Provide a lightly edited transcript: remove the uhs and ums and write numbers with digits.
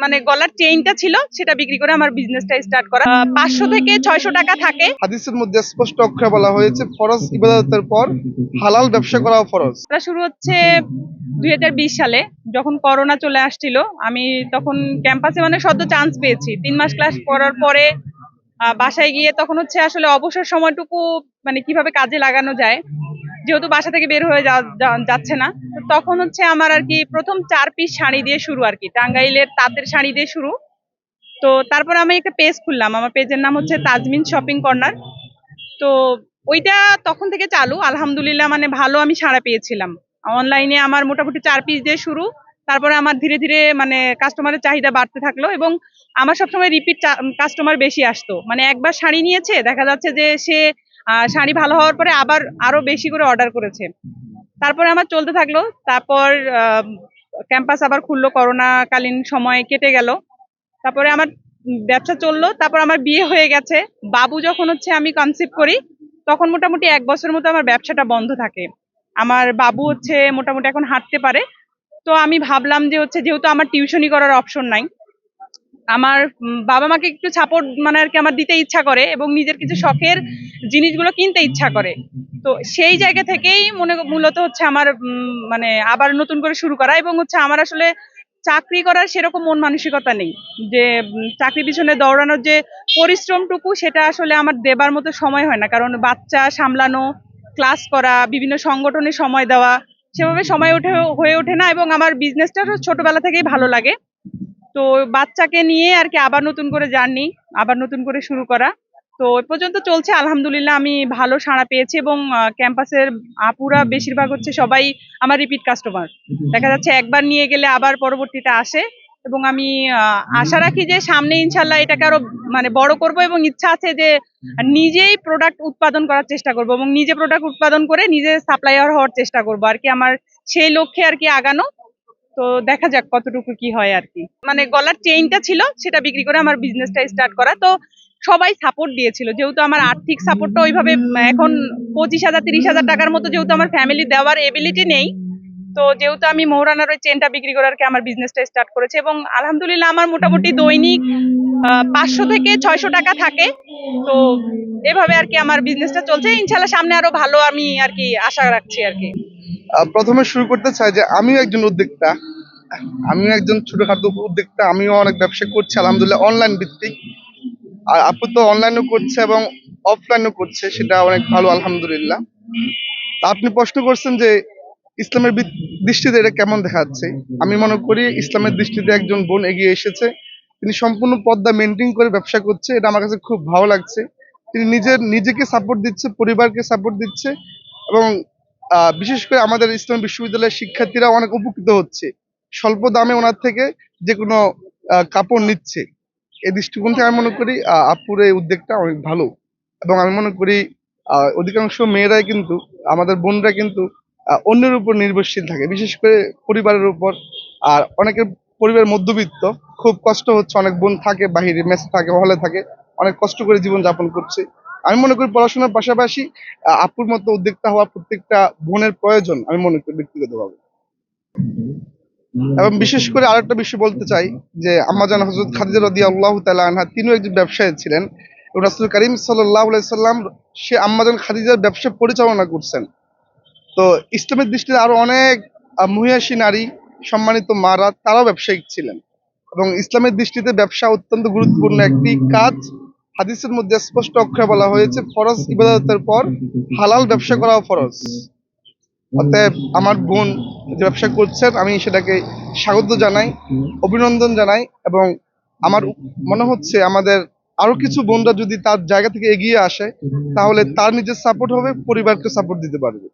মানে গলার চেইনটা ছিল সেটা বিক্রি করে আমার বিজনেসটা স্টার্ট করা। 500 থেকে 600 টাকা থাকে। হাদিসের মধ্যে স্পষ্ট অক্ষরে বলা হয়েছে ফরজ ইবাদতের পর হালাল ব্যবসা করাও ফরজ। এটা শুরু হচ্ছে 2020 সালে, যখন করোনা চলে আসছিল। আমি তখন ক্যাম্পাসে মানে সদ্য চান্স পেয়েছি। 3 মাস ক্লাস করার পরে বাসায় গিয়ে তখন হচ্ছে আসলে অবসর সময়টুকু মানে কিভাবে কাজে লাগানো যায়, যেহেতু বাসা থেকে বের হয়ে যাচ্ছে না। তো তখন হচ্ছে আমার আর কি প্রথম 4 পিস শাড়ি দিয়ে শুরু, আর কি টাঙ্গাইলের তাঁতের শাড়ি দিয়ে শুরু। তো তারপর আমি একটা পেজ খুললাম, আমার পেজের নাম হচ্ছে তাজমিন শপিং কর্নার। তো ওইটা তখন থেকে চালু, আলহামদুলিল্লাহ মানে ভালো আমি সাড়া পেয়েছিলাম। অনলাইনে আমার মোটামুটি 4 পিস দিয়ে শুরু। তারপরে আমার ধীরে ধীরে মানে কাস্টমারের চাহিদা বাড়তে থাকলো, এবং আমার সবসময় রিপিট কাস্টমার বেশি আসতো। মানে একবার শাড়ি নিয়েছে, দেখা যাচ্ছে যে সে শাড়ি ভালো হওয়ার পরে আবার আরো বেশি করে অর্ডার করেছে। তারপরে আমার চলতে থাকলো। তারপর ক্যাম্পাস আবার খুললো, করোনা কালীন সময় কেটে গেল। তারপরে আমার ব্যবসা চললো। তারপর আমার বিয়ে হয়ে গেছে। বাবু যখন হচ্ছে আমি কনসিভ করি, তখন মোটামুটি 1 বছরের মতো আমার ব্যবসাটা বন্ধ থাকে। আমার বাবু হচ্ছে মোটামুটি এখন হাঁটতে পারে। তো আমি ভাবলাম যে হচ্ছে যেহেতু আমার টিউশনি করার অপশন নাই, আমার বাবা মাকে একটু সাপোর্ট মানে আর কি আমার দিতে ইচ্ছা করে, এবং নিজের কিছু শখের জিনিসগুলো কিনতে ইচ্ছা করে। তো সেই জায়গা থেকেই মূলত হচ্ছে আমার মানে আবার নতুন করে শুরু করা। এবং হচ্ছে আমার আসলে চাকরি করার সেরকম মন মানসিকতা নেই, যে চাকরি পিছনে দৌড়ানোর যে পরিশ্রমটুকু সেটা আসলে আমার দেবার মতো সময় হয় না। কারণ বাচ্চা সামলানো, ক্লাস করা, বিভিন্ন সংগঠনে সময় দেওয়া, সেভাবে সময় হয়ে ওঠে না। এবং আমার বিজনেসটা ছোটবেলা থেকেই ভালো লাগে। তো বাচ্চাকে নিয়ে আর কি আবার নতুন করে জার্নি, আবার নতুন করে শুরু করা। তো ওই পর্যন্ত চলছে, আলহামদুলিল্লাহ আমি ভালো সাড়া পেয়েছি। এবং ক্যাম্পাসের আপুরা বেশিরভাগ হচ্ছে সবাই আমার রিপিট কাস্টমার। দেখা যাচ্ছে একবার নিয়ে গেলে আবার পরবর্তীতে আসে। এবং আমি আশা রাখি যে সামনে ইনশাল্লাহ এটাকে আরো মানে বড় করব, এবং ইচ্ছা আছে যে নিজেই প্রোডাক্ট উৎপাদন করার চেষ্টা করব, এবং নিজে প্রোডাক্ট উৎপাদন করে নিজে সাপ্লায়ার হওয়ার চেষ্টা করব আর কি। আমার সেই লক্ষ্যে আর কি আগানো। তো দেখা যাক কতটুকু কি হয় আর কি। মানে গলার চেইনটা ছিল সেটা বিক্রি করে আমার বিজনেসটা স্টার্ট করা। তো সবাই সাপোর্ট দিয়েছিল, যেহেতু আমার আর্থিক সাপোর্টটা ওইভাবে এখন 25,000 30,000 টাকার মতো যেহেতু আমার ফ্যামিলি দেওয়ার এবিলিটি নেই। তো যেহেতু আমি মৌরানার ওই চেনটা বিক্রি করে আর কি আমার বিজনেসটা স্টার্ট করেছে, এবং আলহামদুলিল্লাহ আমার মোটামুটি দৈনিক 500 থেকে 600 টাকা থাকে। তো এভাবে আর কি আমার বিজনেসটা চলছে। ইনশাল্লাহ সামনে আরো ভালো আমি আর কি আশা রাখছি আর কি। প্রথমে শুরু করতে চাই যে আমিও একজন উদ্যোক্তা, আমিও একজন ছোটখাটো উদ্যোক্তা, আমিও অনেক ব্যবসা করছি আলহামদুলিল্লাহ অনলাইন ভিত্তিক। আর আপু তো অনলাইনও করছে এবং অফলাইনও করছে, সেটা অনেক ভালো আলহামদুলিল্লাহ। তা আপনি প্রশ্ন করছেন যে ইসলামের দৃষ্টিতে এটা কেমন দেখা যাচ্ছে। আমি মনে করি ইসলামের দৃষ্টিতে একজন বোন এগিয়ে এসেছে, তিনি সম্পূর্ণ পর্দা মেনটেন করে ব্যবসা করছে, এটা আমার কাছে খুব ভালো লাগছে। তিনি নিজেকে সাপোর্ট দিচ্ছে, পরিবারকে সাপোর্ট দিচ্ছে, এবং বিশেষ করে আমাদের ইসলাম বিশ্ববিদ্যালয়ের শিক্ষার্থীরা অনেক উপকৃত হচ্ছে। স্বল্প দামে ওনার থেকে যে কোনো কাপড় নিচ্ছে। এই দৃষ্টিকোণ থেকে আমি মনে করি আপুর এই উদ্যোগটা অনেক ভালো। এবং আমি মনে করি অধিকাংশ মেয়েরাই কিন্তু, আমাদের বোনরা কিন্তু অন্যের উপর নির্ভরশীল থাকে, বিশেষ করে পরিবারের উপর। আর অনেকের পরিবার মধ্যবিত্ত, খুব কষ্ট হচ্ছে, অনেক বোন থাকে বাহিরে, মেসে থাকে, হলে থাকে, অনেক কষ্ট করে জীবন যাপন করছে। আমি মনে করি পড়াশোনার পাশাপাশি আপুর মতো উদ্যোক্তা হওয়া প্রত্যেকটা বোনের প্রয়োজন, আমি মনে করি ব্যক্তিগতভাবে। এবং বিশেষ করে আরেকটা বিষয় বলতে চাই যে আম্মাজান হযরত খাদিজা রাদিয়াল্লাহু তাআলা আনহা, তিনিও একজন ব্যবসায়ী ছিলেন, এবং রাসূল কারীম সাল্লাল্লাহু আলাইহি সাল্লাম সে আম্মাজান খাদিজার ব্যবসা পরিচালনা করছেন। তো ইসলামের দৃষ্টিতে আরো অনেক মহিষী নারী, সম্মানিত মারা, তারাও ব্যবসায়িক ছিলেন। এবং ইসলামের দৃষ্টিতে ব্যবসা অত্যন্ত গুরুত্বপূর্ণ একটি কাজ। হাদিসের মধ্যে স্পষ্ট অক্ষরে বলা হয়েছে ফরজ ইবাদতের পর হালাল ব্যবসা করাও ফরজ। অতএব আমার বোন যে ব্যবসা করছেন, আমি সেটাকে স্বাগত জানাই, অভিনন্দন জানাই। এবং আমার মনে হচ্ছে আমাদের আরো কিছু বোনরা যদি তার জায়গা থেকে এগিয়ে আসে, তাহলে তার নিজের সাপোর্ট হবে, পরিবারকে সাপোর্ট দিতে পারবে।